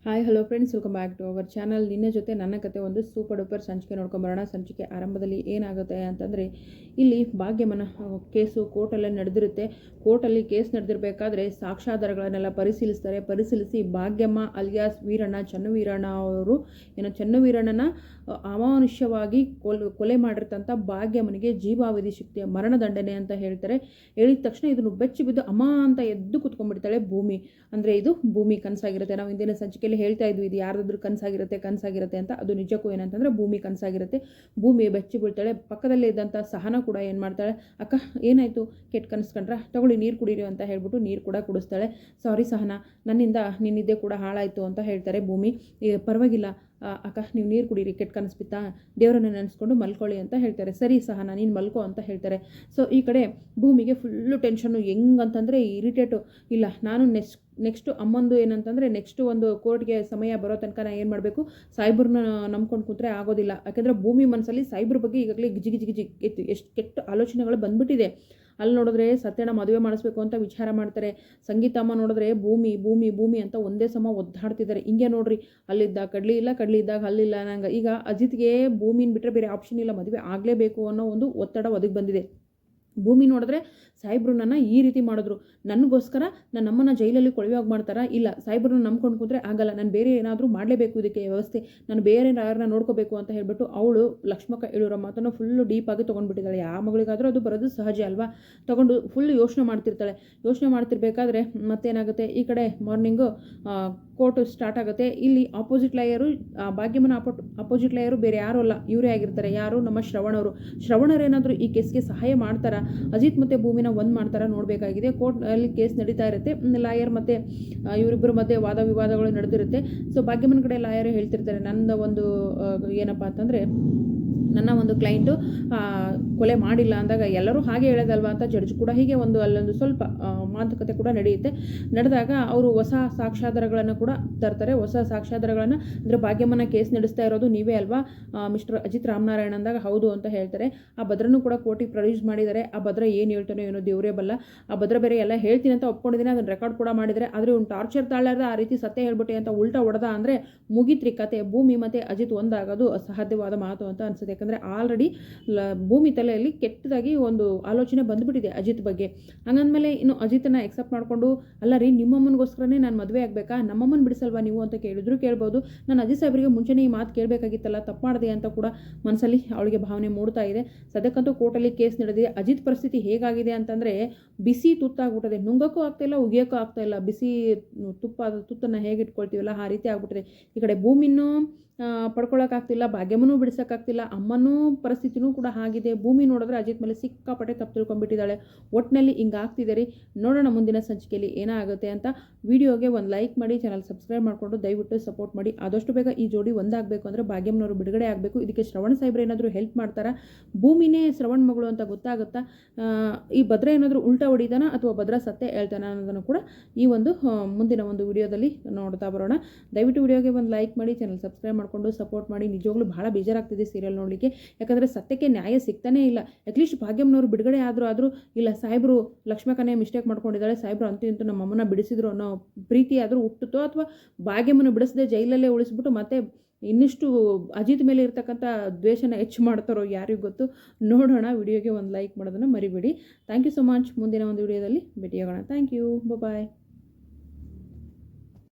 Hi hello friends, welcome back to our channel. ನಿನ್ನೆ ಜೊತೆ ನನ್ನ ಕತೆ ಒಂದು ಸೂಪರ್ ಡೂಪರ್ ಸಂಚಿಕೆ ನೋಡ್ಕೊಂಬರೋಣ. ಸಂಚಿಕೆ ಆರಂಭದಲ್ಲಿ ಏನಾಗುತ್ತೆ ಅಂತಂದರೆ, ಇಲ್ಲಿ ಭಾಗ್ಯಮ್ಮನ ಕೇಸು ಕೋರ್ಟಲ್ಲೇ ನಡೆದಿರುತ್ತೆ. ಕೋರ್ಟಲ್ಲಿ ಕೇಸ್ ನಡೆದಿರಬೇಕಾದ್ರೆ ಸಾಕ್ಷ್ಯಾಧಾರಗಳನ್ನೆಲ್ಲ ಪರಿಶೀಲಿಸಿ ಭಾಗ್ಯಮ್ಮ ಅಲಿಯಾಸ್ ವೀರಣ್ಣ, ಚನ್ನವೀರಣ್ಣ ಅವರು ಚನ್ನವೀರಣ್ಣನ ಅಮಾನುಷ್ಯವಾಗಿ ಕೊಲೆ ಮಾಡಿರ್ತಂಥ ಭಾಗ್ಯಮ್ಮನಿಗೆ ಜೀವಾವಧಿ ಶಿಕ್ಷೆ, ಮರಣದಂಡನೆ ಅಂತ ಹೇಳ್ತಾರೆ. ಹೇಳಿದ ತಕ್ಷಣ ಇದನ್ನು ಬೆಚ್ಚಿ ಬಿದ್ದು ಅಮ್ಮ ಅಂತ ಎದ್ದು ಕುತ್ಕೊಂಡ್ಬಿಡ್ತಾಳೆ ಭೂಮಿ. ಅಂದರೆ ಇದು ಭೂಮಿ ಕನಸಾಗಿರುತ್ತೆ. ನಾವು ಹಿಂದಿನ ಸಂಚಿಕೆಯಲ್ಲಿ ಹೇಳ್ತಾ ಇದ್ವಿ, ಇದು ಯಾರ್ದಾದ್ರೂ ಕನಸಾಗಿರುತ್ತೆ ಅಂತ. ಅದು ನಿಜಕ್ಕೂ ಏನಂತಂದರೆ ಭೂಮಿ ಕನಸಾಗಿರುತ್ತೆ. ಭೂಮಿ ಬೆಚ್ಚಿ ಬೀಳ್ತಾಳೆ. ಪಕ್ಕದಲ್ಲೇ ಇದ್ದಂಥ ಸಹನ ಕೂಡ ಏನು ಮಾಡ್ತಾಳೆ, ಅಕ್ಕ ಏನಾಯಿತು, ಕೆಟ್ಟ ಕನಸ್ಕೊಂಡ್ರ, ತಗೊಳ್ಳಿ ನೀರು ಕುಡೀರಿ ಅಂತ ಹೇಳ್ಬಿಟ್ಟು ನೀರು ಕೂಡ ಕುಡಿಸ್ತಾಳೆ. ಸಾರಿ ಸಹನ, ನನ್ನಿಂದ ನಿನ್ನಿದ್ದೆ ಕೂಡ ಹಾಳಾಯಿತು ಅಂತ ಹೇಳ್ತಾರೆ ಭೂಮಿ. ಪರವಾಗಿಲ್ಲ ಅಕ್ಕ, ನೀವು ನೀರು ಕುಡೀರಿ, ಕೆಟ್ಟ ಕನಸ್ಬಿತ್ತಾ, ದೇವರನ್ನ ನೆನೆಸ್ಕೊಂಡು ಮಲ್ಕೊಳ್ಳಿ ಅಂತ ಹೇಳ್ತಾರೆ. ಸರಿ ಸಹನ, ನೀನು ಮಲ್ಕೋ ಅಂತ ಹೇಳ್ತಾರೆ. ಸೊ ಈ ಕಡೆ ಭೂಮಿಗೆ ಫುಲ್ಲು ಟೆನ್ಷನ್ನು, ಹೆಂಗಂತಂದರೆ ಇರಿಟೇಟು. ಇಲ್ಲ, ನಾನು ನೆಕ್ಸ್ಟು ಅಮ್ಮಂದು ಏನಂತಂದರೆ ನೆಕ್ಸ್ಟು ಒಂದು ಕೋರ್ಟ್ಗೆ ಸಮಯ ಬರೋ ತನಕ ನಾನು ಏನು ಮಾಡಬೇಕು, ಸಾಯ್ಬ್ರನ್ನ ನಂಬ್ಕೊಂಡು ಕೂತ್ರೆ ಆಗೋದಿಲ್ಲ. ಯಾಕೆಂದರೆ ಭೂಮಿ ಮನಸ್ಸಲ್ಲಿ ಸಾಯ್ಬ್ರ ಬಗ್ಗೆ ಈಗಾಗಲೇ ಗಿಜಿ ಎಷ್ಟು ಕೆಟ್ಟ ಆಲೋಚನೆಗಳು ಬಂದುಬಿಟ್ಟಿದೆ. ಅಲ್ಲಿ ನೋಡಿದ್ರೆ ಸತ್ಯನ ಮದುವೆ ಮಾಡಿಸ್ಬೇಕು ಅಂತ ವಿಚಾರ ಮಾಡ್ತಾರೆ. ಸಂಗೀತಮ್ಮ ನೋಡಿದ್ರೆ ಭೂಮಿ ಭೂಮಿ ಭೂಮಿ ಅಂತ ಒಂದೇ ಸಮ ಒದ್ದಾಡ್ತಿದ್ದಾರೆ. ಹಿಂಗೆ ನೋಡ್ರಿ, ಅಲ್ಲಿದ್ದಾಗ ಕಡ್ಲಿ ಇದ್ದಾಗ ಅಲ್ಲಿಲ್ಲ. ನಂಗೆ ಈಗ ಅಜಿತ್ಗೆ ಭೂಮಿನ ಬಿಟ್ಟರೆ ಬೇರೆ ಆಪ್ಷನ್ ಇಲ್ಲ, ಮದುವೆ ಆಗಲೇಬೇಕು ಅನ್ನೋ ಒಂದು ಒತ್ತಡ ಒದಗಿ ಬಂದಿದೆ. ಭೂಮಿ ನೋಡಿದ್ರೆ ಸಾಯಿಬ್ರು ನನ್ನ ಈ ರೀತಿ ಮಾಡಿದ್ರು, ನನಗೋಸ್ಕರ ನಮ್ಮನ್ನು ಜೈಲಲ್ಲಿ ಕೊಳವೆಯಾಗಿ ಮಾಡ್ತಾರಾ? ಇಲ್ಲ, ಸಾಯಿಬ್ರನ್ನ ನಂಬ್ಕೊಂಡು ಕೂತ್ರೆ ಆಗಲ್ಲ, ನಾನು ಬೇರೆ ಏನಾದರೂ ಮಾಡಲೇಬೇಕು, ಇದಕ್ಕೆ ವ್ಯವಸ್ಥೆ, ನಾನು ಬೇರೆ ಯಾರನ್ನ ನೋಡ್ಕೋಬೇಕು ಅಂತ ಹೇಳ್ಬಿಟ್ಟು ಅವಳು ಲಕ್ಷ್ಮಕ್ಕ ಹೇಳಿರೋ ಮಾತನ್ನು ಫುಲ್ಲು ಡೀಪಾಗಿ ತೊಗೊಂಡ್ಬಿಟ್ಟಿದ್ದಾಳೆ. ಯಾವ ಮಗಳಿಗಾದರೂ ಅದು ಬರೋದು ಸಹಜ ಅಲ್ವಾ. ತೊಗೊಂಡು ಫುಲ್ ಯೋಚನೆ ಮಾಡ್ತಿರ್ಬೇಕಾದ್ರೆ ಮತ್ತೇನಾಗುತ್ತೆ, ಈ ಕಡೆ ಮಾರ್ನಿಂಗು ಕೋರ್ಟು ಸ್ಟಾರ್ಟ್ ಆಗುತ್ತೆ. ಇಲ್ಲಿ ಆಪೋಸಿಟ್ ಲಾಯರು, ಭಾಗ್ಯಮ್ಮನ ಅಪೋಸಿಟ್ ಲಾಯರು ಬೇರೆ ಯಾರೂ ಅಲ್ಲ, ಇವರೇ ಆಗಿರ್ತಾರೆ. ಯಾರು? ನಮ್ಮ ಶ್ರವಣರೇನಾದರೂ ಈ ಕೇಸ್ಗೆ ಸಹಾಯ ಮಾಡ್ತಾರಾ? ಅಜಿತ್ ಮತ್ತು ಭೂಮಿನ ಒಂದು ಮಾಡ್ತಾರಾ ನೋಡಬೇಕಾಗಿದೆ. ಕೋರ್ಟ್ನಲ್ಲಿ ಕೇಸ್ ನಡೀತಾ ಇರುತ್ತೆ. ಲಾಯರ್ ಮತ್ತು ಇವರಿಬ್ಬರ ಮಧ್ಯೆ ವಾದ ವಿವಾದಗಳು ನಡೆದಿರುತ್ತೆ. ಸೊ ಭಾಗ್ಯಮ್ಮನ ಕಡೆ ಲಾಯರೇ ಹೇಳ್ತಿರ್ತಾರೆ, ನನ್ನ ಒಂದು ಏನಪ್ಪ ಅಂತಂದರೆ, ನನ್ನ ಒಂದು ಕ್ಲೈಂಟು ಕೊಲೆ ಮಾಡಿಲ್ಲ ಅಂದಾಗ ಎಲ್ಲರೂ ಹಾಗೆ ಹೇಳೋದಲ್ವಾ ಅಂತ ಜಡ್ಜ್ ಕೂಡ ಹೀಗೆ ಅಲ್ಲೊಂದು ಸ್ವಲ್ಪ ಮಾತುಕತೆ ಕೂಡ ನಡೆದಾಗ ಅವರು ಹೊಸ ಸಾಕ್ಷ್ಯಾಧಾರಗಳನ್ನು ಕೂಡ ತರ್ತಾರೆ. ಹೊಸ ಸಾಕ್ಷ್ಯಾಧಾರಗಳನ್ನು ಅಂದರೆ ಭಾಗ್ಯಮ್ಮನ ಕೇಸ್ ನಡೆಸ್ತಾ ಇರೋದು ನೀವೇ ಅಲ್ವಾ ಮಿಸ್ಟರ್ ಅಜಿತ್ ರಾಮನಾರಾಯಣ್ ಅಂದಾಗ ಹೌದು ಅಂತ ಹೇಳ್ತಾರೆ. ಆ ಭದ್ರನೂ ಕೂಡ ಕೋರ್ಟಿಗೆ ಪ್ರೊಡ್ಯೂಸ್ ಮಾಡಿದ್ದಾರೆ. ಆ ಭದ್ರ ಏನು ಹೇಳ್ತಾನೋ ಏನೋ ದೇವರೇ ಬಲ್ಲ. ಆ ಭದ್ರ ಬೇರೆ ಎಲ್ಲ ಹೇಳ್ತೀನಿ ಅಂತ ಒಪ್ಕೊಂಡಿದ್ದೀನಿ, ಅದನ್ನು ರೆಕಾರ್ಡ್ ಕೂಡ ಮಾಡಿದರೆ. ಆದರೆ ಒಂದು ಟಾರ್ಚರ್ ತಾಳಾರ್ದ ಆ ರೀತಿ ಸತ್ಯ ಹೇಳ್ಬಿಟ್ಟೆ ಅಂತ ಉಲ್ಟಾ ಹೊಡೆದ ಅಂದರೆ ಮುಗಿತ್ರಿ ಕತೆ. ಭೂಮಿ ಮತ್ತು ಅಜಿತ್ ಒಂದಾಗೋದು ಅಸಾಧ್ಯವಾದ ಮಾತು ಅಂತ ಅನಿಸುತ್ತೆ. ಯಾಕಂದರೆ ಆಲ್ರೆಡಿ ಭೂಮಿ ತಲೆಯಲ್ಲಿ ಕೆಟ್ಟದಾಗಿ ಒಂದು ಆಲೋಚನೆ ಬಂದುಬಿಟ್ಟಿದೆ ಅಜಿತ್ ಬಗ್ಗೆ. ಹಂಗಂದಮೇಲೆ ಇನ್ನು ಅಜಿತನ ಎಕ್ಸೆಪ್ಟ್ ಮಾಡಿಕೊಂಡು, ಅಲ್ಲ ರೀ, ನಿಮ್ಮಮ್ಮನಿಗೋಸ್ಕರನೇ ನಾನು ಮದುವೆ ಆಗಬೇಕಾ, ನಮ್ಮಮ್ಮನ ಬಿಡಿಸಲ್ವಾ ನೀವು ಅಂತ ಕೇಳ್ಬೋದು. ನಾನು ಅಜಿತ್ ಸಾಹೇಬರಿಗೆ ಮುಂಚೆನೇ ಈ ಮಾತು ಕೇಳಬೇಕಾಗಿತ್ತಲ್ಲ, ತಪ್ಪು ಮಾಡಿದೆ ಅಂತ ಕೂಡ ಮನಸ್ಸಲ್ಲಿ ಅವಳಿಗೆ ಭಾವನೆ ಮೂಡ್ತಾ ಇದೆ. ಸದ್ಯಕ್ಕಂತೂ ಕೋರ್ಟಲ್ಲಿ ಕೇಸ್ ನಡೆದಿದೆ. ಅಜಿತ್ ಪರಿಸ್ಥಿತಿ ಹೇಗಾಗಿದೆ ಅಂತಂದರೆ ಬಿಸಿ ತುತ್ತಾಗ್ಬಿಟ್ಟಿದೆ. ನುಂಗಕ್ಕೂ ಆಗ್ತಾಯಿಲ್ಲ, ಉಗಿಯೋಕ್ಕೂ ಆಗ್ತಾಯಿಲ್ಲ. ಬಿಸಿ ತುತ್ತನ್ನು ಹೇಗೆ ಇಟ್ಕೊಳ್ತೀವಲ್ಲ ಆ ರೀತಿ ಆಗ್ಬಿಟ್ಟಿದೆ. ಈ ಕಡೆ ಭೂಮಿನೂ ಪಡ್ಕೊಳ್ಳೋಕ್ಕಾಗ್ತಿಲ್ಲ, ಭಾಗ್ಯಮ್ಮನೂ ಬಿಡಿಸೋಕ್ಕಾಗ್ತಿಲ್ಲ, ಅಮ್ಮನೂ ಪರಿಸ್ಥಿತಿನೂ ಕೂಡ ಆಗಿದೆ. ಭೂಮಿ ನೋಡಿದ್ರೆ ಅಜಿತ್ ಮೇಲೆ ಸಿಕ್ಕಾಪಟ್ಟೆ ತಪ್ಪು ತಿಳ್ಕೊಂಡ್ಬಿಟ್ಟಿದ್ದಾಳೆ. ಒಟ್ಟಿನಲ್ಲಿ ಹಿಂಗಾಗ್ತಿದೆ ರೀ. ನೋಡೋಣ ಮುಂದಿನ ಸಂಚಿಕೆಯಲ್ಲಿ ಏನಾಗುತ್ತೆ ಅಂತ. ವಿಡಿಯೋಗೆ ಒಂದು ಲೈಕ್ ಮಾಡಿ, ಚಾನಲ್ ಸಬ್ಸ್ಕ್ರೈಬ್ ಮಾಡಿಕೊಂಡು ದಯವಿಟ್ಟು ಸಪೋರ್ಟ್ ಮಾಡಿ. ಆದಷ್ಟು ಬೇಗ ಈ ಜೋಡಿ ಒಂದಾಗಬೇಕು ಅಂದರೆ ಭಾಗ್ಯಮ್ಮನವರು ಬಿಡುಗಡೆ ಆಗಬೇಕು. ಇದಕ್ಕೆ ಶ್ರವಣ ಸಾಹೇಬ್ರು ಏನಾದರೂ ಹೆಲ್ಪ್ ಮಾಡ್ತಾರಾ? ಭೂಮಿನೇ ಶ್ರವಣ್ ಮಗಳು ಅಂತ ಗೊತ್ತಾಗುತ್ತಾ? ಈ ಭದ್ರ ಏನಾದರೂ ಉಲ್ಟಾ ಹೊಡಿತಾನ ಅಥವಾ ಭದ್ರ ಸತ್ಯ ಹೇಳ್ತಾನ ಅನ್ನೋದನ್ನು ಕೂಡ ಈ ಒಂದು ಮುಂದಿನ ಒಂದು ವಿಡಿಯೋದಲ್ಲಿ ನೋಡ್ತಾ ಬರೋಣ. ದಯವಿಟ್ಟು ವಿಡಿಯೋಗೆ ಒಂದು ಲೈಕ್ ಮಾಡಿ, ಚಾನಲ್ ಸಬ್ಸ್ಕ್ರೈಬ್ ಮಾಡಿಕೊಂಡು ಸಪೋರ್ಟ್ ಮಾಡಿ. ನಿಜವಾಗ್ಲೂ ಭಾಳ ಬೇಜಾರಾಗ್ತಿದೆ ಸೀರಿಯಲ್ ನೋಡಲಿಕ್ಕೆ. ಯಾಕಂದರೆ ಸತ್ಯಕ್ಕೆ ನ್ಯಾಯ ಸಿಗ್ತಾನೇ ಇಲ್ಲ. ಅಟ್ಲೀಸ್ಟ್ ಭಾಗ್ಯಮ್ಮನವರು ಬಿಡುಗಡೆ ಆದರೂ ಇಲ್ಲ, ಸಾಹೇಬರು ಲಕ್ಷ್ಮಕ್ಕನೇ ಮಿಸ್ಟೇಕ್ ಮಾಡ್ಕೊಂಡಿದ್ದಾಳೆ, ಸಾಹೇಬರು ಅಂತೂ ನಮ್ಮಮ್ಮನ ಬಿಡಿಸಿದ್ರು ಅನ್ನೋ ಪ್ರೀತಿ ಆದರೂ ಹುಟ್ಟುತ್ತೋ, ಅಥವಾ ಭಾಗ್ಯಮ್ಮನ ಬಿಡಿಸದೆ ಜೈಲಲ್ಲೇ ಉಳಿಸ್ಬಿಟ್ಟು ಮತ್ತೆ ಇನ್ನಿಷ್ಟು ಅಜಿತ್ ಮೇಲೆ ಇರ್ತಕ್ಕಂಥ ದ್ವೇಷನ ಹೆಚ್ಚು ಮಾಡ್ತಾರೋ ಯಾರಿಗೂ ಗೊತ್ತು. ನೋಡೋಣ. ವಿಡಿಯೋಗೆ ಒಂದು ಲೈಕ್ ಮಾಡೋದನ್ನು ಮರಿಬೇಡಿ. Thank you so much. ಮುಂದಿನ ಒಂದು ವಿಡಿಯೋದಲ್ಲಿ ಭೇಟಿಯಾಗೋಣ. Thank you. ಬಾಯ್.